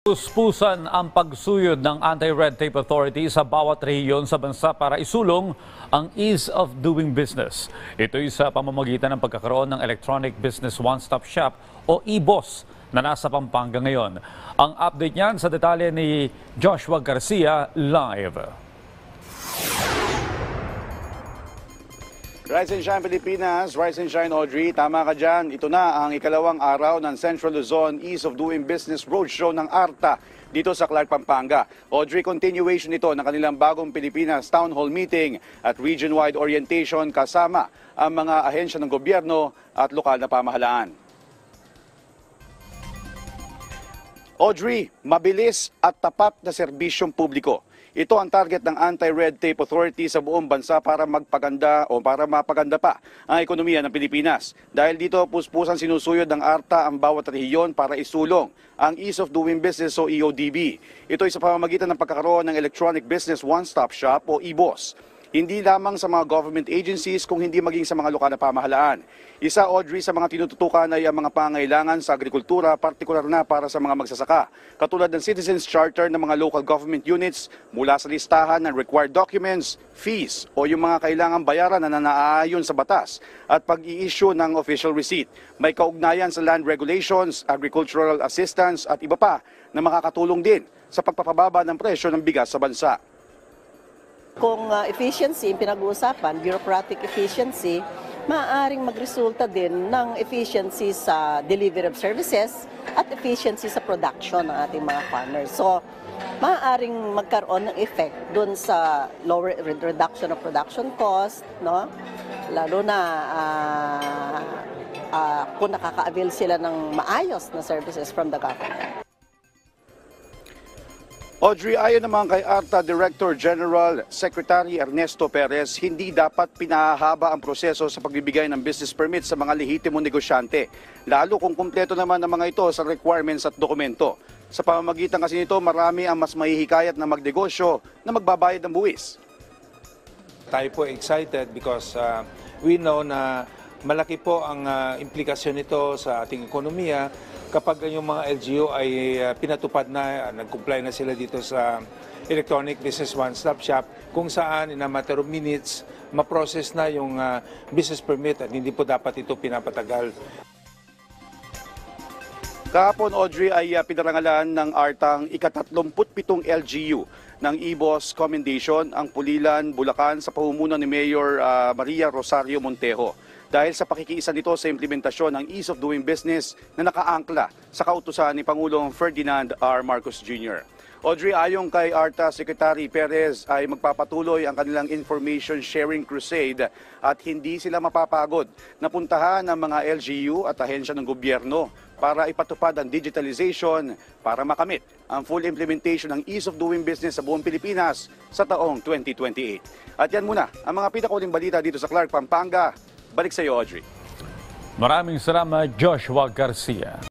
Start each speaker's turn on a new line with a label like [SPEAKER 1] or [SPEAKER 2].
[SPEAKER 1] Puspusan ang pagsuyod ng Anti-Red Tape Authority sa bawat rehiyon sa bansa para isulong ang ease of doing business. Ito'y sa pamamagitan ng pagkakaroon ng Electronic Business One-Stop Shop o EBOS na nasa Pampanga ngayon. Ang update niyan sa detalye ni Joshua Garcia live.
[SPEAKER 2] Rise and Shine Pilipinas, Rise and Shine Audrey, tama ka dyan. Ito na ang ikalawang araw ng Central Luzon Ease of Doing Business Roadshow ng ARTA dito sa Clark, Pampanga. Audrey, continuation ito ng kanilang bagong Pilipinas Town Hall Meeting at region-wide orientation kasama ang mga ahensya ng gobyerno at lokal na pamahalaan. Audrey, mabilis at tapat na serbisyong publiko. Ito ang target ng Anti-Red Tape Authority sa buong bansa para magpaganda o para mapaganda pa ang ekonomiya ng Pilipinas. Dahil dito, puspusan sinusuyod ng ARTA ang bawat rehiyon para isulong ang Ease of Doing Business o EODB. Ito ay sa pamamagitan ng pagkakaroon ng Electronic Business One-Stop Shop o EBOS. Hindi lamang sa mga government agencies kung hindi maging sa mga lokal na pamahalaan. Isa, Audrey, sa mga tinututukan ay ang mga pangangailangan sa agrikultura, partikular na para sa mga magsasaka. Katulad ng Citizens Charter ng mga local government units mula sa listahan ng required documents, fees o yung mga kailangang bayaran na naaayon sa batas at pag-i-issue ng official receipt. May kaugnayan sa land regulations, agricultural assistance at iba pa na makakatulong din sa pagpapababa ng presyo ng bigas sa bansa.
[SPEAKER 3] Kung efficiency, pinag-uusapan, bureaucratic efficiency, maaaring magresulta din ng efficiency sa delivery of services at efficiency sa production ng ating mga farmers. So, maaaring magkaroon ng effect dun sa lower reduction of production cost, no? Lalo na kung nakaka-avail sila ng maayos na services from the government.
[SPEAKER 2] Audrey, ayon naman kay ARTA Director General Secretary Ernesto Perez, hindi dapat pinahahaba ang proseso sa pagbibigay ng business permit sa mga lehitimong negosyante, lalo kung kumpleto naman ang mga ito sa requirements at dokumento. Sa pamamagitan kasi nito, marami ang mas mahihikayat na magnegosyo na magbabayad ng buwis.
[SPEAKER 4] Tayo po excited because we know na malaki po ang implikasyon nito sa ating ekonomiya kapag yung mga LGU ay pinatupad na, nag-comply na sila dito sa Electronic Business One-Stop Shop kung saan in a matter of minutes ma-process na yung business permit at hindi po dapat ito pinapatagal.
[SPEAKER 2] Kahapon, Audrey, ay pinarangalan ng ARTA ang ika-37 LGU ng EBOS Commendation ang Pulilan, Bulacan sa pamumuno ni Mayor Maria Rosario Montejo. Dahil sa pakikiisa nito sa implementasyon ng Ease of Doing Business na nakaangkla sa kautusan ni Pangulong Ferdinand R. Marcos Jr. Audrey, ayon kay ARTA Secretary Perez ay magpapatuloy ang kanilang information sharing crusade at hindi sila mapapagod na puntahan ng mga LGU at ahensya ng gobyerno para ipatupad ang digitalization para makamit ang full implementation ng Ease of Doing Business sa buong Pilipinas sa taong 2028. At yan muna ang mga pinakauling balita dito sa Clark, Pampanga. Balik sa iyo, Audrey.
[SPEAKER 1] Maraming salamat, Joshua Garcia.